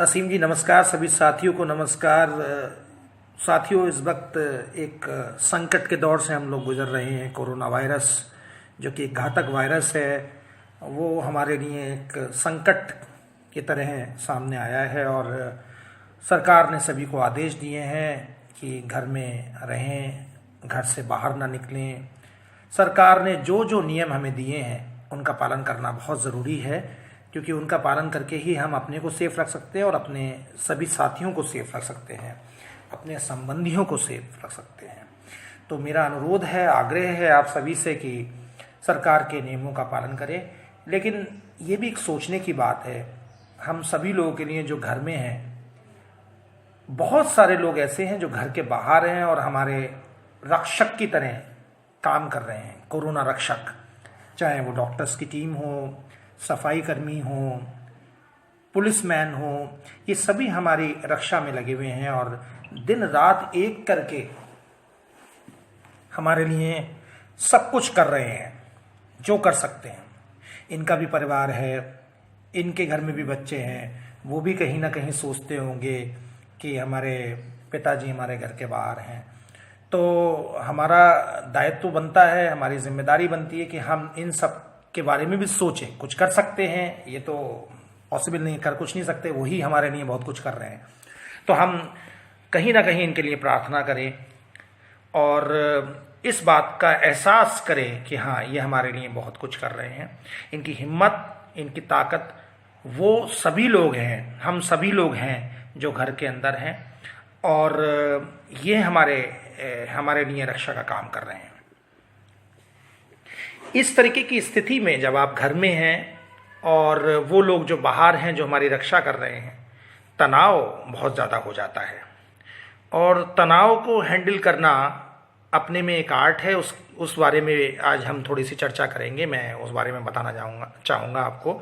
असीम जी नमस्कार। सभी साथियों को नमस्कार। साथियों, इस वक्त एक संकट के दौर से हम लोग गुजर रहे हैं। कोरोना वायरस जो कि एक घातक वायरस है, वो हमारे लिए एक संकट की तरह सामने आया है और सरकार ने सभी को आदेश दिए हैं कि घर में रहें, घर से बाहर ना निकलें। सरकार ने जो जो नियम हमें दिए हैं उनका पालन करना बहुत ज़रूरी है, क्योंकि उनका पालन करके ही हम अपने को सेफ रख सकते हैं और अपने सभी साथियों को सेफ रख सकते हैं, अपने संबंधियों को सेफ रख सकते हैं। तो मेरा अनुरोध है, आग्रह है आप सभी से कि सरकार के नियमों का पालन करें। लेकिन ये भी एक सोचने की बात है, हम सभी लोगों के लिए जो घर में हैं, बहुत सारे लोग ऐसे हैं जो घर के बाहर हैं और हमारे रक्षक की तरह काम कर रहे हैं। कोरोना रक्षक, चाहे वो डॉक्टर्स की टीम हो, सफाई कर्मी हो, पुलिसमैन हो, ये सभी हमारी रक्षा में लगे हुए हैं और दिन रात एक करके हमारे लिए सब कुछ कर रहे हैं जो कर सकते हैं। इनका भी परिवार है, इनके घर में भी बच्चे हैं, वो भी कहीं ना कहीं सोचते होंगे कि हमारे पिताजी हमारे घर के बाहर हैं। तो हमारा दायित्व बनता है, हमारी जिम्मेदारी बनती है कि हम इन सब के बारे में भी सोचें। कुछ कर सकते हैं, ये तो पॉसिबल नहीं, कर कुछ नहीं सकते, वही हमारे लिए बहुत कुछ कर रहे हैं। तो हम कहीं ना कहीं इनके लिए प्रार्थना करें और इस बात का एहसास करें कि हाँ, ये हमारे लिए बहुत कुछ कर रहे हैं। इनकी हिम्मत, इनकी ताकत, वो सभी लोग हैं, हम सभी लोग हैं जो घर के अंदर हैं और ये हमारे लिए रक्षा का काम कर रहे हैं। इस तरीके की स्थिति में जब आप घर में हैं और वो लोग जो बाहर हैं जो हमारी रक्षा कर रहे हैं, तनाव बहुत ज़्यादा हो जाता है और तनाव को हैंडल करना अपने में एक आर्ट है। उस बारे में आज हम थोड़ी सी चर्चा करेंगे। मैं उस बारे में बताना चाहूँगा आपको।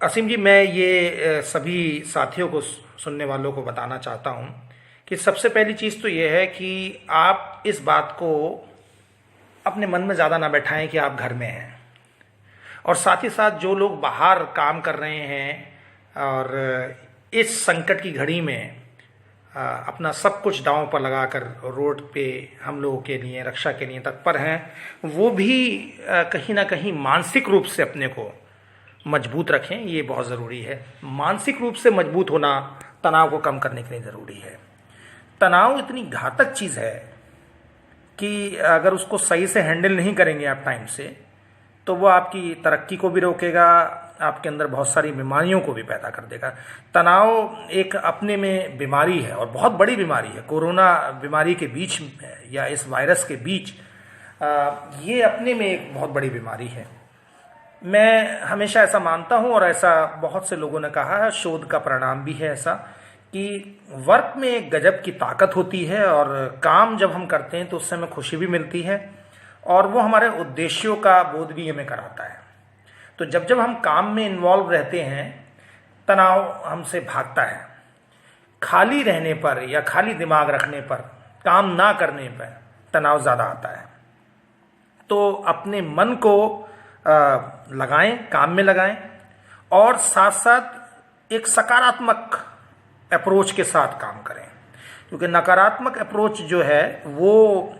असीम जी, मैं ये सभी साथियों को, सुनने वालों को बताना चाहता हूँ कि सबसे पहली चीज़ तो ये है कि आप इस बात को अपने मन में ज़्यादा ना बैठाएं कि आप घर में हैं, और साथ ही साथ जो लोग बाहर काम कर रहे हैं और इस संकट की घड़ी में अपना सब कुछ दांव पर लगाकर रोड पे हम लोगों के लिए, रक्षा के लिए तत्पर हैं, वो भी कहीं ना कहीं मानसिक रूप से अपने को मजबूत रखें। ये बहुत ज़रूरी है। मानसिक रूप से मजबूत होना तनाव को कम करने के लिए ज़रूरी है। तनाव इतनी घातक चीज़ है कि अगर उसको सही से हैंडल नहीं करेंगे आप टाइम से, तो वो आपकी तरक्की को भी रोकेगा, आपके अंदर बहुत सारी बीमारियों को भी पैदा कर देगा। तनाव एक अपने में बीमारी है और बहुत बड़ी बीमारी है। कोरोना बीमारी के बीच या इस वायरस के बीच ये अपने में एक बहुत बड़ी बीमारी है। मैं हमेशा ऐसा मानता हूँ और ऐसा बहुत से लोगों ने कहा है, शोध का परिणाम भी है ऐसा, कि वर्क में एक गजब की ताकत होती है और काम जब हम करते हैं तो उससे हमें खुशी भी मिलती है और वो हमारे उद्देश्यों का बोध भी हमें कराता है। तो जब जब हम काम में इन्वॉल्व रहते हैं, तनाव हमसे भागता है। खाली रहने पर या खाली दिमाग रखने पर, काम ना करने पर तनाव ज़्यादा आता है। तो अपने मन को लगाएं, काम में लगाएं और साथ साथ एक सकारात्मक अप्रोच के साथ काम करें, क्योंकि नकारात्मक अप्रोच जो है वो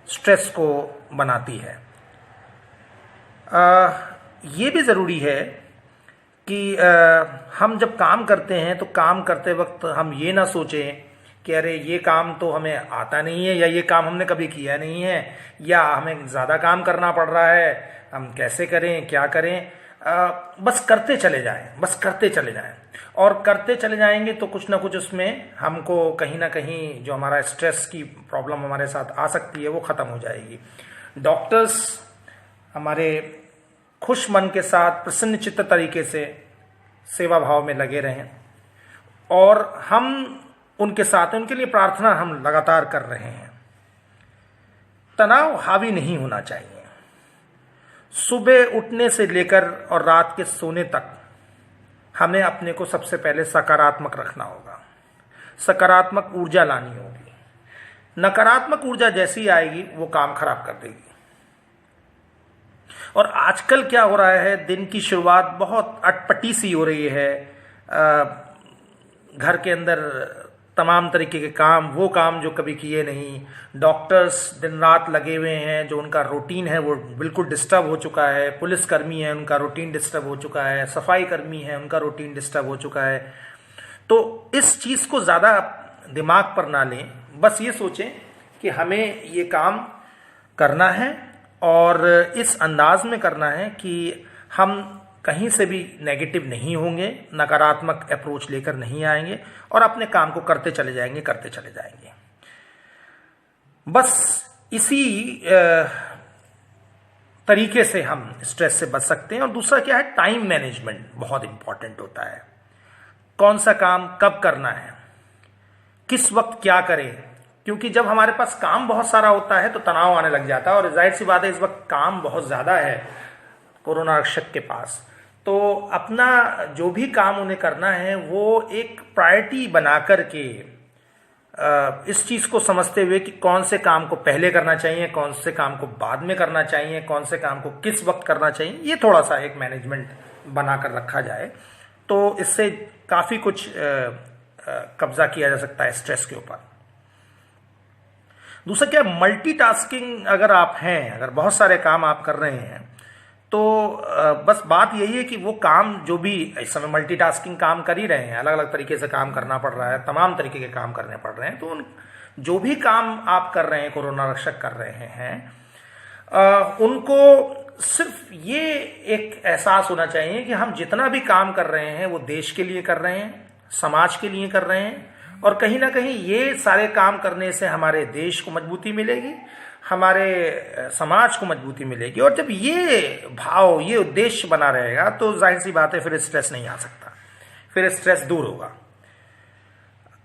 स्ट्रेस को बनाती है। ये भी ज़रूरी है कि हम जब काम करते हैं तो काम करते वक्त हम ये ना सोचें कि अरे ये काम तो हमें आता नहीं है, या ये काम हमने कभी किया नहीं है, या हमें ज़्यादा काम करना पड़ रहा है, हम कैसे करें, क्या करें। बस करते चले जाएं, बस करते चले जाएं और करते चले जाएंगे तो कुछ ना कुछ उसमें हमको कहीं ना कहीं जो हमारा स्ट्रेस की प्रॉब्लम हमारे साथ आ सकती है वो ख़त्म हो जाएगी। डॉक्टर्स हमारे खुश मन के साथ, प्रसन्न चित्त तरीके से सेवा भाव में लगे रहें और हम उनके साथ, उनके लिए प्रार्थना हम लगातार कर रहे हैं। तनाव हावी नहीं होना चाहिए। सुबह उठने से लेकर और रात के सोने तक हमें अपने को सबसे पहले सकारात्मक रखना होगा, सकारात्मक ऊर्जा लानी होगी। नकारात्मक ऊर्जा जैसी आएगी वो काम खराब कर देगी। और आजकल क्या हो रहा है, दिन की शुरुआत बहुत अटपटी सी हो रही है, घर के अंदर तमाम तरीके के काम, वो काम जो कभी किए नहीं, डॉक्टर्स दिन रात लगे हुए हैं, जो उनका रूटीन है वो बिल्कुल डिस्टर्ब हो चुका है, पुलिसकर्मी हैं उनका रूटीन डिस्टर्ब हो चुका है, सफाई कर्मी हैं उनका रूटीन डिस्टर्ब हो चुका है। तो इस चीज़ को ज़्यादा दिमाग पर ना लें, बस ये सोचें कि हमें ये काम करना है और इस अंदाज में करना है कि हम कहीं से भी नेगेटिव नहीं होंगे, नकारात्मक अप्रोच लेकर नहीं आएंगे और अपने काम को करते चले जाएंगे। बस इसी तरीके से हम स्ट्रेस से बच सकते हैं। और दूसरा क्या है, टाइम मैनेजमेंट बहुत इंपॉर्टेंट होता है। कौन सा काम कब करना है, किस वक्त क्या करें, क्योंकि जब हमारे पास काम बहुत सारा होता है तो तनाव आने लग जाता है। और जाहिर सी बात है, इस वक्त काम बहुत ज़्यादा है कोरोना रक्षक के पास, तो अपना जो भी काम उन्हें करना है वो एक प्रायोरिटी बना करके इस चीज़ को समझते हुए कि कौन से काम को पहले करना चाहिए, कौन से काम को बाद में करना चाहिए, कौन से काम को किस वक्त करना चाहिए, ये थोड़ा सा एक मैनेजमेंट बनाकर रखा जाए तो इससे काफ़ी कुछ कब्जा किया जा सकता है स्ट्रेस के ऊपर। दूसरा क्या, मल्टीटास्किंग अगर आप हैं, अगर बहुत सारे काम आप कर रहे हैं तो बस बात यही है कि वो काम जो भी इस समय मल्टीटास्किंग काम कर ही रहे हैं, अलग अलग तरीके से काम करना पड़ रहा है, तमाम तरीके के काम करने पड़ रहे हैं, तो जो भी काम आप कर रहे हैं, कोरोना रक्षक कर रहे हैं, उनको सिर्फ ये एक एहसास होना चाहिए कि हम जितना भी काम कर रहे हैं वो देश के लिए कर रहे हैं, समाज के लिए कर रहे हैं, और कहीं ना कहीं ये सारे काम करने से हमारे देश को मजबूती मिलेगी, हमारे समाज को मजबूती मिलेगी। और जब ये भाव, ये उद्देश्य बना रहेगा तो जाहिर सी बात है फिर स्ट्रेस नहीं आ सकता, फिर स्ट्रेस दूर होगा।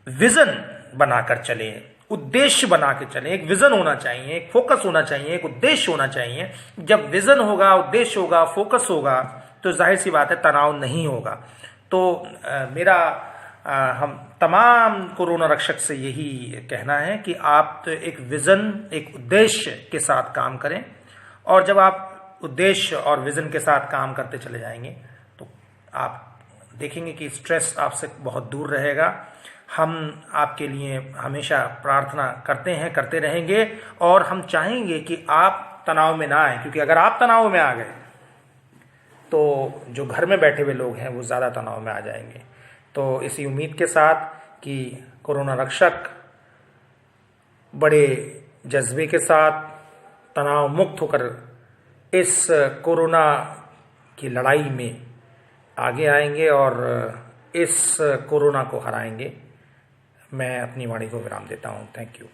विजन बनाकर चले, उद्देश्य बना के चले, एक विजन होना चाहिए, एक फोकस होना चाहिए, एक उद्देश्य होना चाहिए। जब विजन होगा, उद्देश्य होगा, फोकस होगा तो जाहिर सी बात है तनाव नहीं होगा। तो हम तमाम कोरोना रक्षक से यही कहना है कि आप तो एक विजन, एक उद्देश्य के साथ काम करें, और जब आप उद्देश्य और विजन के साथ काम करते चले जाएंगे तो आप देखेंगे कि स्ट्रेस आपसे बहुत दूर रहेगा। हम आपके लिए हमेशा प्रार्थना करते हैं, करते रहेंगे, और हम चाहेंगे कि आप तनाव में ना आए, क्योंकि अगर आप तनाव में आ गए तो जो घर में बैठे हुए लोग हैं वो ज़्यादा तनाव में आ जाएंगे। तो इसी उम्मीद के साथ कि कोरोना रक्षक बड़े जज्बे के साथ तनाव मुक्त होकर इस कोरोना की लड़ाई में आगे आएंगे और इस कोरोना को हराएंगे। मैं अपनी वाणी को विराम देता हूँ। Thank you.